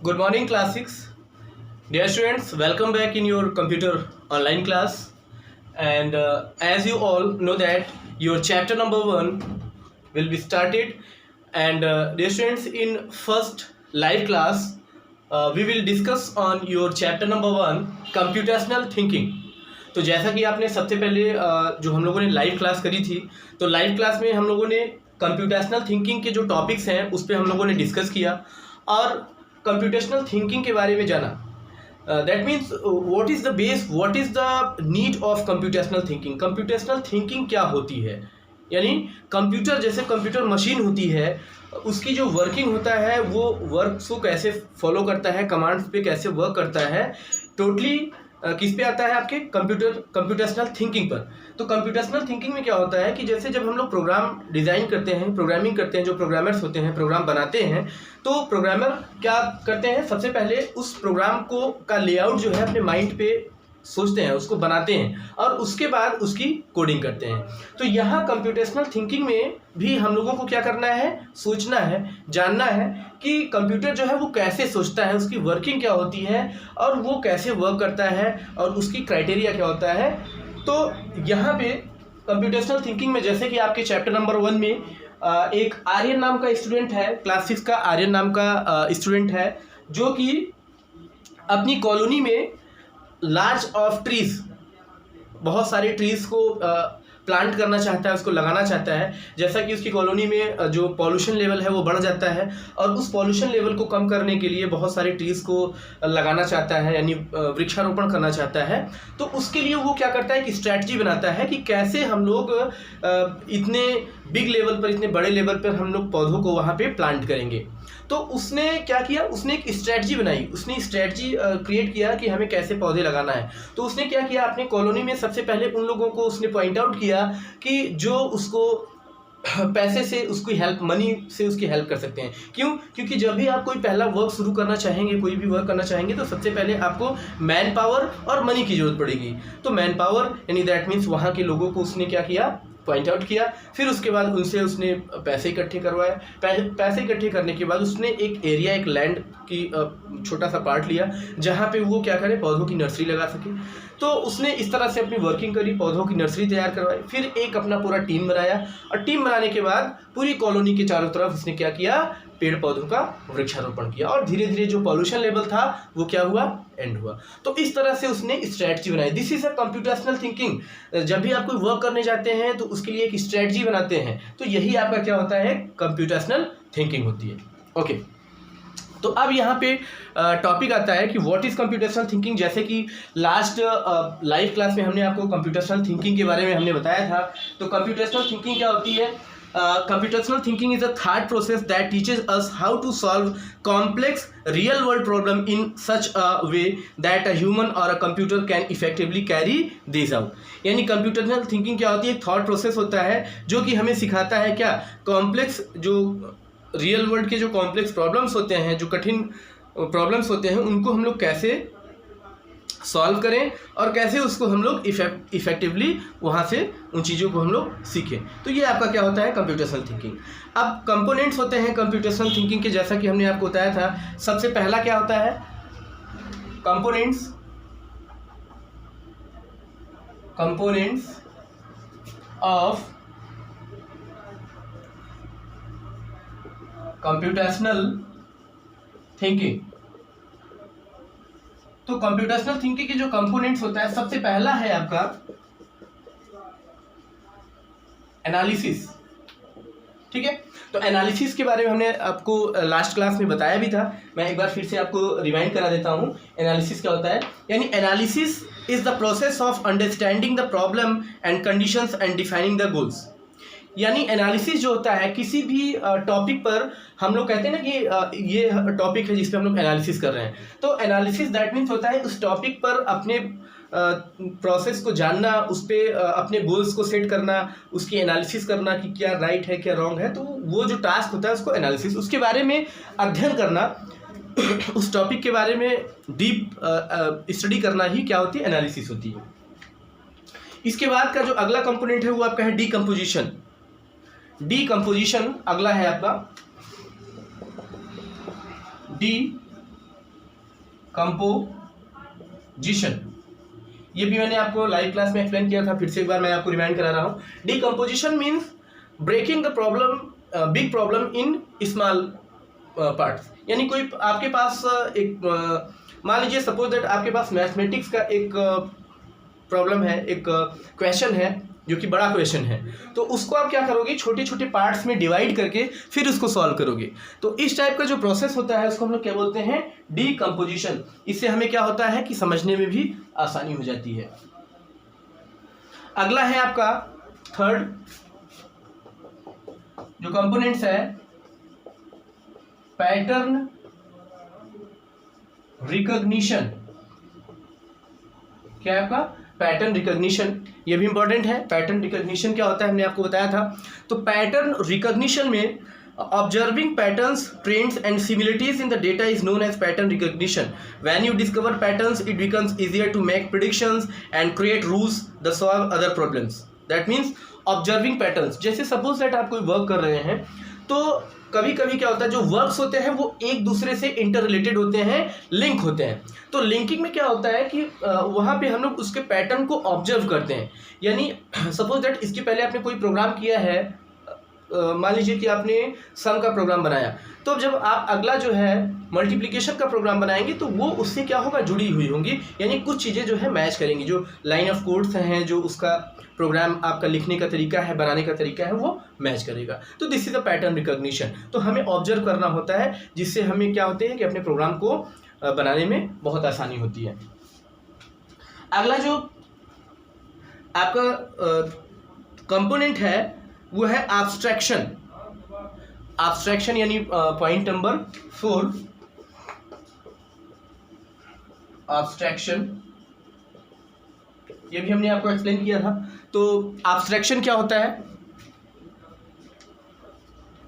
Good morning, class 6. Dear students, welcome back in your computer online class. And as you all know that your chapter number 1 will be started. And dear students, in first live class, we will discuss on your chapter number 1, computational thinking. तो जैसा कि आपने सबसे पहले जो हम लोगों ने लाइव क्लास करी थी, तो लाइव क्लास में हम लोगों ने कंप्यूटेशनल थिंकिंग के जो टॉपिक्स हैं उस पर हम लोगों ने डिस्कस किया और कंप्यूटेशनल थिंकिंग के बारे में जाना. That means what is the base, what is the need of computational thinking. Computational thinking क्या होती है, यानी कंप्यूटर जैसे कंप्यूटर मशीन होती है उसकी जो वर्किंग होता है वो वर्क्स को कैसे फॉलो करता है, कमांड्स पे कैसे वर्क करता है, टोटली किस पे आता है आपके कंप्यूटेशनल थिंकिंग पर. तो कंप्यूटेशनल थिंकिंग में क्या होता है कि जैसे जब हम लोग प्रोग्राम डिज़ाइन करते हैं, प्रोग्रामिंग करते हैं, जो प्रोग्रामर्स होते हैं प्रोग्राम बनाते हैं, तो प्रोग्रामर क्या करते हैं, सबसे पहले उस प्रोग्राम को का लेआउट जो है अपने माइंड पे सोचते हैं, उसको बनाते हैं और उसके बाद उसकी कोडिंग करते हैं. तो यहाँ कंप्यूटेशनल थिंकिंग में भी हम लोगों को क्या करना है, सोचना है, जानना है कि कंप्यूटर जो है वो कैसे सोचता है, उसकी वर्किंग क्या होती है और वो कैसे वर्क करता है और उसकी क्राइटेरिया क्या होता है. तो यहाँ पे कंप्यूटेशनल थिंकिंग में जैसे कि आपके चैप्टर नंबर 1 में एक आर्यन नाम का स्टूडेंट है, क्लास 6 का आर्यन नाम का स्टूडेंट है, जो कि अपनी कॉलोनी में लार्ज ऑफ ट्रीज, बहुत सारे ट्रीज को प्लांट करना चाहता है, उसको लगाना चाहता है. जैसा कि उसकी कॉलोनी में जो पॉल्यूशन लेवल है वो बढ़ जाता है और उस पॉल्यूशन लेवल को कम करने के लिए बहुत सारे ट्रीज को लगाना चाहता है, यानी वृक्षारोपण करना चाहता है. तो उसके लिए वो क्या करता है कि स्ट्रैटेजी बनाता है कि कैसे हम लोग इतने बिग लेवल पर, इतने बड़े लेवल पर हम लोग पौधों को वहाँ पे प्लांट करेंगे. तो उसने क्या किया, उसने एक स्ट्रैटेजी बनाई, उसने स्ट्रैटेजी क्रिएट किया कि हमें कैसे पौधे लगाना है. तो उसने क्या किया, अपने कॉलोनी में सबसे पहले उन लोगों को उसने पॉइंट आउट किया कि जो उसको पैसे से उसकी हेल्प, मनी से उसकी हेल्प कर सकते हैं. क्यों? क्योंकि जब भी आप कोई पहला वर्क शुरू करना चाहेंगे, कोई भी वर्क करना चाहेंगे, तो सबसे पहले आपको मैन पावर और मनी की ज़रूरत पड़ेगी. तो मैन पावर यानी दैट मीन्स वहाँ के लोगों को उसने क्या किया, पॉइंट आउट किया. फिर उसके बाद उनसे उसने पैसे इकट्ठे करवाए. पैसे इकट्ठे करने के बाद उसने एक एरिया, एक लैंड की छोटा सा पार्ट लिया जहाँ पे वो क्या करे, पौधों की नर्सरी लगा सके. तो उसने इस तरह से अपनी वर्किंग करी, पौधों की नर्सरी तैयार करवाई. फिर एक अपना पूरा टीम बनाया और टीम बनाने के बाद पूरी कॉलोनी के चारों तरफ उसने क्या किया, पेड़ पौधों का वृक्षारोपण किया और धीरे धीरे जो पॉल्यूशन लेवल था वो क्या हुआ, एंड हुआ. तो इस तरह से उसने स्ट्रैटेजी बनाई. This is a computational thinking. जब भी आप कोई वर्क करने जाते हैं तो उसके लिए एक स्ट्रैटेजी बनाते हैं, तो यही आपका क्या होता है, कंप्यूटेशनल थिंकिंग होती है. ओके, तो अब यहाँ पे टॉपिक आता है कि व्हाट इज़ कंप्यूटेशनल थिंकिंग. जैसे कि लास्ट लाइव क्लास में हमने आपको कंप्यूटेशनल थिंकिंग के बारे में हमने बताया था. तो कंप्यूटेशनल थिंकिंग क्या होती है? Computational thinking is a thought process that teaches us how to solve complex real world problem in such a way that a human or a computer can effectively carry these out. यानी computational thinking क्या होती है, एक thought process होता है जो कि हमें सिखाता है क्या, कॉम्प्लेक्स जो रियल वर्ल्ड के जो कॉम्प्लेक्स प्रॉब्लम्स होते हैं, जो कठिन प्रॉब्लम्स होते हैं, उनको हम लोग कैसे सॉल्व करें और कैसे उसको हम लोग इफेक्टिवली वहाँ से उन चीज़ों को हम लोग सीखें. तो ये आपका क्या होता है, कंप्यूटेशनल थिंकिंग. अब कंपोनेंट्स होते हैं कंप्यूटेशनल थिंकिंग के, जैसा कि हमने आपको बताया था. सबसे पहला क्या होता है, कंपोनेंट्स ऑफ कंप्यूटेशनल थिंकिंग. तो कंप्यूटेशनल थिंकिंग के जो कंपोनेंट्स होता है, सबसे पहला है आपका एनालिसिस. ठीक है, तो एनालिसिस के बारे में हमने आपको लास्ट क्लास में बताया भी था. मैं एक बार फिर से आपको रिमाइंड करा देता हूँ. एनालिसिस क्या होता है, यानी analysis is the process of understanding the problem and conditions and defining the goals. यानी एनालिसिस जो होता है किसी भी टॉपिक पर, हम लोग कहते हैं ना कि ये टॉपिक है जिस पे हम लोग एनालिसिस कर रहे हैं. तो एनालिसिस दैट मीन्स होता है उस टॉपिक पर अपने प्रोसेस को जानना, उस पर अपने गोल्स को सेट करना, उसकी एनालिसिस करना कि क्या राइट है क्या रॉन्ग है. तो वो जो टास्क होता है उसको एनालिसिस, उसके बारे में अध्ययन करना, उस टॉपिक के बारे में डीप स्टडी करना ही क्या होती है, एनालिसिस होती है. इसके बाद का जो अगला कंपोनेंट है वो आपका है डीकम्पोजिशन. डीकम्पोजिशन अगला है आपका डी कंपोजिशन, ये भी मैंने आपको लाइव क्लास में एक्सप्लेन किया था, फिर से एक बार मैं आपको रिमाइंड करा रहा हूँ। Decomposition means breaking the problem, big problem in small parts. यानी कोई आपके पास एक मान लीजिए सपोज दैट आपके पास मैथमेटिक्स का एक प्रॉब्लम है, एक क्वेश्चन है जो कि बड़ा क्वेश्चन है, तो उसको आप क्या करोगे, छोटे छोटे पार्ट्स में डिवाइड करके फिर उसको सॉल्व करोगे। तो इस टाइप का जो प्रोसेस होता है उसको हम लोग क्या बोलते हैं, डीकम्पोजिशन। इससे हमें क्या होता है कि समझने में भी आसानी हो जाती है। अगला है आपका थर्ड जो कंपोनेंट्स है, पैटर्न रिकॉग्निशन। क्या है आपका, पैटर्न रिकॉग्निशन, ये भी इंपॉर्टेंट है। पैटर्न रिकॉग्निशन क्या होता है हमने आपको बताया था। तो पैटर्न रिकॉग्निशन में observing patterns, trends and similarities in the data is known as pattern recognition. When you discover patterns it becomes easier to make predictions and create rules the solve other problems. That means observing patterns, जैसे suppose that आप कोई work कर रहे हैं, तो कभी कभी क्या होता है, जो वर्क्स होते हैं वो एक दूसरे से इंटर रिलेटेड होते हैं, लिंक होते हैं। तो लिंकिंग में क्या होता है कि वहाँ पे हम लोग उसके पैटर्न को ऑब्जर्व करते हैं। यानी सपोज दैट इसके पहले आपने कोई प्रोग्राम किया है, मान लीजिए कि आपने सम का प्रोग्राम बनाया, तो जब आप अगला जो है मल्टीप्लिकेशन का प्रोग्राम बनाएंगे तो वो उससे क्या होगा, जुड़ी हुई होंगी। यानी कुछ चीज़ें जो है मैच करेंगी, जो लाइन ऑफ कोड्स हैं, जो उसका प्रोग्राम आपका लिखने का तरीका है, बनाने का तरीका है, वो मैच करेगा। तो this is a pattern recognition. तो हमें ऑब्जर्व करना होता है, जिससे हमें क्या होते हैं कि अपने प्रोग्राम को बनाने में बहुत आसानी होती है। अगला जो आपका कंपोनेंट है वो है एब्स्ट्रैक्शन। एब्स्ट्रैक्शन यानी पॉइंट नंबर 4, एब्स्ट्रैक्शन, ये भी हमने आपको एक्सप्लेन किया था। तो एब्स्ट्रैक्शन क्या होता है,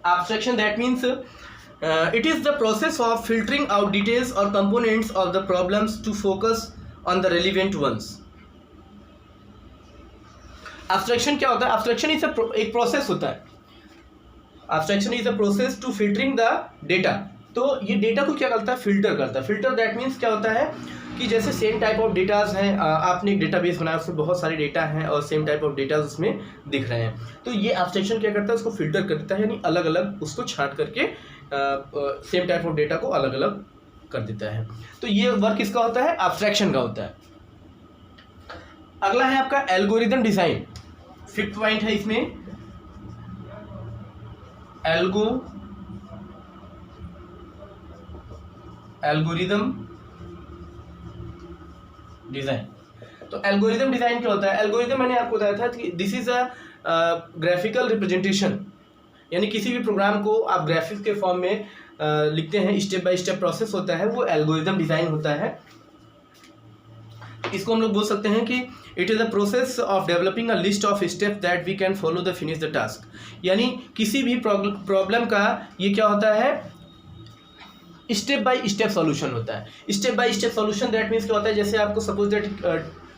abstraction that means it is the process of filtering out details और components of the problems to focus on the relevant ones. Abstraction क्या होता है, एब्स्ट्रैक्शन इज एक प्रोसेस होता है। Abstraction is a process to filtering the data. तो ये data को क्या करता है, फिल्टर करता है। फिल्टर दैट मीन्स क्या होता है कि जैसे सेम टाइप ऑफ डेटाज हैं, आपने एक डेटाबेस बनाया, उसमें बहुत सारे डेटा हैं और सेम टाइप ऑफ डेटाज उसमें दिख रहे हैं, तो ये एब्स्ट्रैक्शन क्या करता है, उसको फिल्टर कर देता है, यानी अलग अलग उसको छांट करके सेम टाइप ऑफ डेटा को अलग अलग कर देता है। तो ये वर्क किसका होता है, एब्स्ट्रैक्शन का होता है। अगला है आपका एल्गोरिदम डिजाइन। फिफ्थ पॉइंट है इसमें, एल्गोरिदम डिजाइन। तो एल्गोरिदम डिजाइन क्या होता है, एल्गोरिदम मैंने आपको बताया था कि this is a graphical representation. यानी किसी भी प्रोग्राम को आप ग्राफिक्स के फॉर्म में लिखते हैं, स्टेप बाय स्टेप प्रोसेस होता है, वो एल्गोरिदम डिजाइन होता है। इसको हम लोग बोल सकते हैं कि it is a process of developing a list of step that we can follow the finish the task. यानी किसी भी प्रॉब्लम का ये क्या होता है, स्टेप बाय स्टेप सॉल्यूशन होता है। Step by step solution that means क्या होता है, जैसे आपको सपोज दैट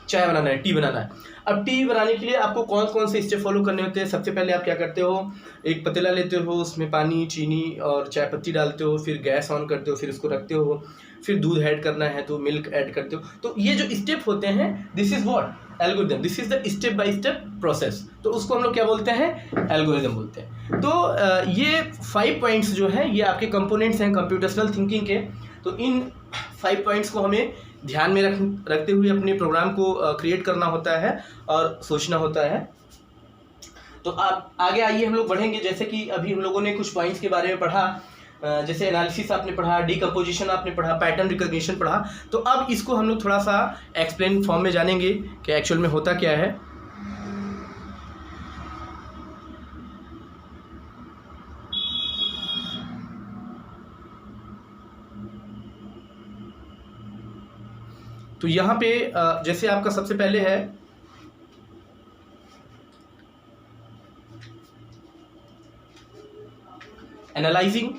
चाय बनाना है, टी बनाना है। अब टी बनाने के लिए आपको कौन कौन से स्टेप फॉलो करने होते हैं। सबसे पहले आप क्या करते हो, एक पतीला लेते हो, उसमें पानी, चीनी और चाय पत्ती डालते हो, फिर गैस ऑन करते हो, फिर उसको रखते हो, फिर दूध ऐड करना है तो मिल्क ऐड करते हो। तो ये जो स्टेप होते हैं, this is what algorithm, this is the step by step process. तो उसको हम लोग क्या बोलते हैं, एल्गोरिदम बोलते हैं। तो ये 5 पॉइंट्स जो हैं ये आपके कंपोनेंट्स हैं कंप्यूटेशनल थिंकिंग के। तो इन 5 पॉइंट्स को हमें ध्यान में रखते हुए अपने प्रोग्राम को क्रिएट करना होता है और सोचना होता है। तो आप आगे आइए हम लोग बढ़ेंगे। जैसे कि अभी हम लोगों ने कुछ पॉइंट्स के बारे में पढ़ा, जैसे एनालिसिस आपने पढ़ा, डीकम्पोजिशन आपने पढ़ा, पैटर्न रिकॉग्निशन पढ़ा। तो अब इसको हम लोग थोड़ा सा एक्सप्लेन फॉर्म में जानेंगे कि एक्चुअल में होता क्या है। तो यहाँ पे जैसे आपका सबसे पहले है एनालाइजिंग।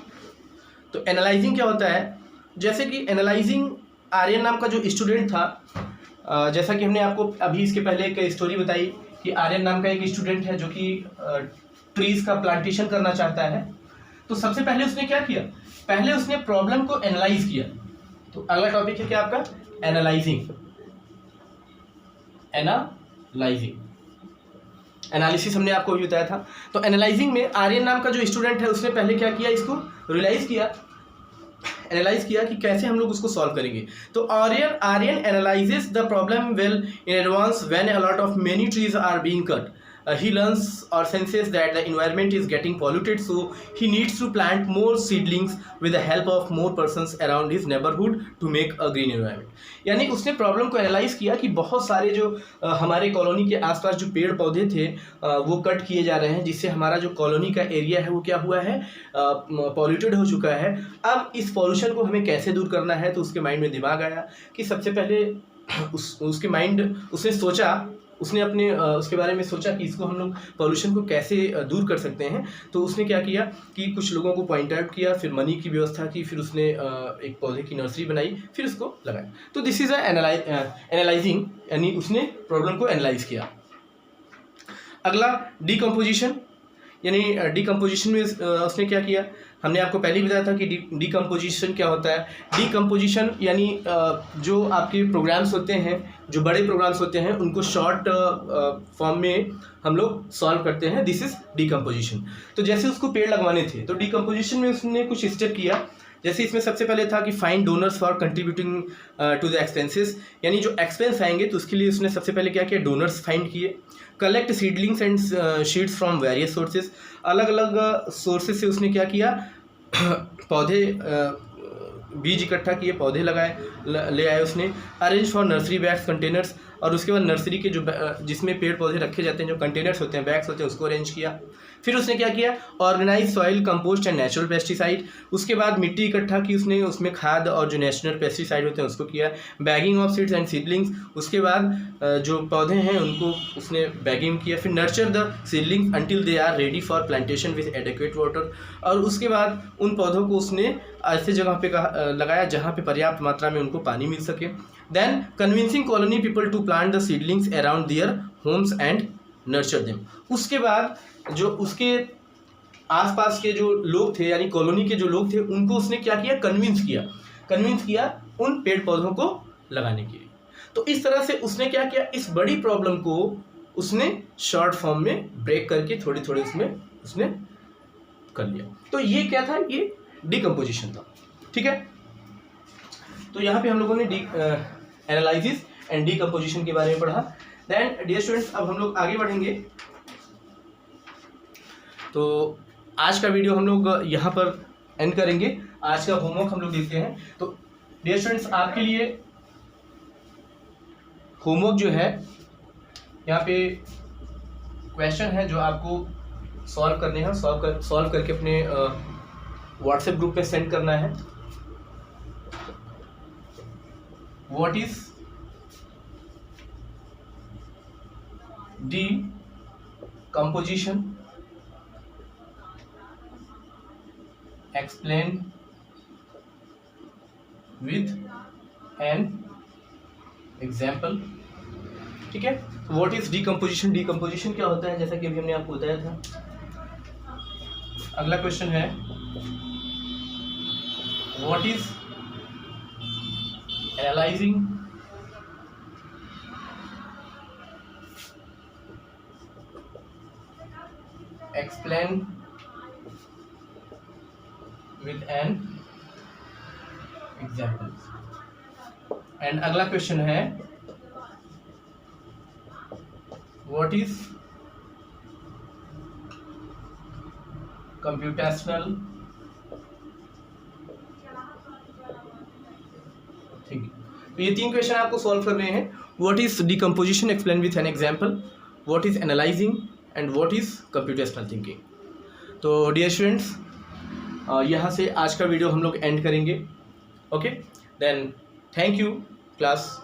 तो एनालाइजिंग क्या होता है, जैसे कि एनालाइजिंग आर्यन नाम का जो स्टूडेंट था, जैसा कि हमने आपको अभी इसके पहले एक स्टोरी बताई कि आर्यन नाम का एक स्टूडेंट है जो कि ट्रीज का प्लांटेशन करना चाहता है। तो सबसे पहले उसने क्या किया, पहले उसने प्रॉब्लम को एनालाइज किया। तो अगला टॉपिक है क्या आपका, एनालाइजिंग। एनालिसिस हमने आपको भी बताया था। तो एनालाइजिंग में आर्यन नाम का जो स्टूडेंट है उसने पहले क्या किया, इसको एनालाइज किया कि कैसे हम लोग उसको सॉल्व करेंगे। तो Aryan analyses the problem well in advance when a lot of many trees are being cut. He learns or senses that the environment is getting polluted, so he needs to plant more seedlings with the help of more persons around his neighborhood to make a green environment। यानी उसने problem को analyse किया कि बहुत सारे जो हमारे colony के आसपास जो पेड़ पौधे थे वो कट किए जा रहे हैं, जिससे हमारा जो कॉलोनी का एरिया है वो क्या हुआ है, पॉल्यूटेड हो चुका है। अब इस पॉल्यूशन को हमें कैसे दूर करना है, तो उसके माइंड में दिमाग आया कि सबसे पहले उसने अपने उसके बारे में सोचा कि इसको हम लोग पॉल्यूशन को कैसे दूर कर सकते हैं। तो उसने क्या किया कि कुछ लोगों को पॉइंट आउट किया, फिर मनी की व्यवस्था की, फिर उसने एक पौधे की नर्सरी बनाई, फिर उसको लगाया। तो दिस इज एनालाइजिंग, यानी उसने प्रॉब्लम को एनालाइज किया। अगला डीकम्पोजिशन, यानी डीकम्पोजिशन में उसने क्या किया, हमने आपको पहले ही बताया था कि डीकम्पोजिशन क्या होता है। डीकम्पोजिशन यानी जो आपके प्रोग्राम्स होते हैं, जो बड़े प्रोग्राम्स होते हैं, उनको शॉर्ट फॉर्म में हम लोग सॉल्व करते हैं, दिस इज डीकम्पोजिशन। तो जैसे उसको पेड़ लगवाने थे, तो डीकम्पोजिशन में उसने कुछ स्टेप किया। जैसे इसमें सबसे पहले था कि find donors for contributing to the expenses, यानी जो एक्सपेंस आएंगे तो उसके लिए उसने सबसे पहले क्या किया, डोनर्स फाइंड किए। Collect seedlings and शीड्स from various sources, अलग अलग सोर्सेज से उसने क्या किया, पौधे बीज इकट्ठा किए, पौधे लगाए, ले आए उसने। Arrange for nursery bags containers, और उसके बाद नर्सरी के जो जिसमें पेड़ पौधे रखे जाते हैं, जो कंटेनर्स होते हैं, बैग्स होते हैं, उसको अरेंज किया। फिर उसने क्या किया, organise soil, compost and natural pesticide. उसके बाद मिट्टी इकट्ठा की उसने, उसमें खाद और जो नेचुरल पेस्टिसाइड होते हैं उसको किया। Bagging of seeds and seedlings, उसके बाद जो पौधे हैं उनको उसने बैगिंग किया। फिर nurture the seedlings until they are ready for plantation with adequate water, और उसके बाद उन पौधों को उसने ऐसे जगह पे लगाया जहाँ पे पर्याप्त मात्रा में उनको पानी मिल सके। Then convincing colony people to plant the seedlings around their homes and nurture them. उसके बाद जो उसके आसपास के जो लोग थे, यानी कॉलोनी के जो लोग थे, उनको उसने क्या किया, कन्विंस किया उन पेड़ पौधों को लगाने के लिए। तो इस तरह से उसने क्या किया, इस बड़ी प्रॉब्लम को उसने शॉर्ट फॉर्म में ब्रेक करके थोड़ी थोड़ी उसने कर लिया। तो ये क्या था, ये डीकम्पोजिशन था। ठीक है, तो यहाँ पे हम लोगों ने एनालिसिस एंड डीकम्पोजिशन के बारे में पढ़ा। देन डियर स्टूडेंट्स, अब हम लोग आगे बढ़ेंगे। तो आज का वीडियो हम लोग यहाँ पर एंड करेंगे। आज का होमवर्क हम लोग देखते हैं। तो डियर स्टूडेंट्स, आपके लिए होमवर्क जो है, यहाँ पे क्वेश्चन है जो आपको सॉल्व करने हैं, सॉल्व करके अपने व्हाट्सएप ग्रुप में सेंड करना है। What is decomposition, explain with an example. ठीक है, व्हाट इज डीकम्पोजिशन, डीकम्पोजिशन क्या होता है, जैसा कि अभी हमने आपको बताया था। अगला क्वेश्चन है, what is analysing, explain with an example। And अगला क्वेश्चन है, what is computational thinking। तो ये तीन क्वेश्चन आपको सॉल्व कर रहे हैं। what is decomposition, explain with an example, what is analyzing and what is computational thinking। तो डियर स्टूडेंट्स, यहाँ से आज का वीडियो हम लोग एंड करेंगे। Okay, then thank you class.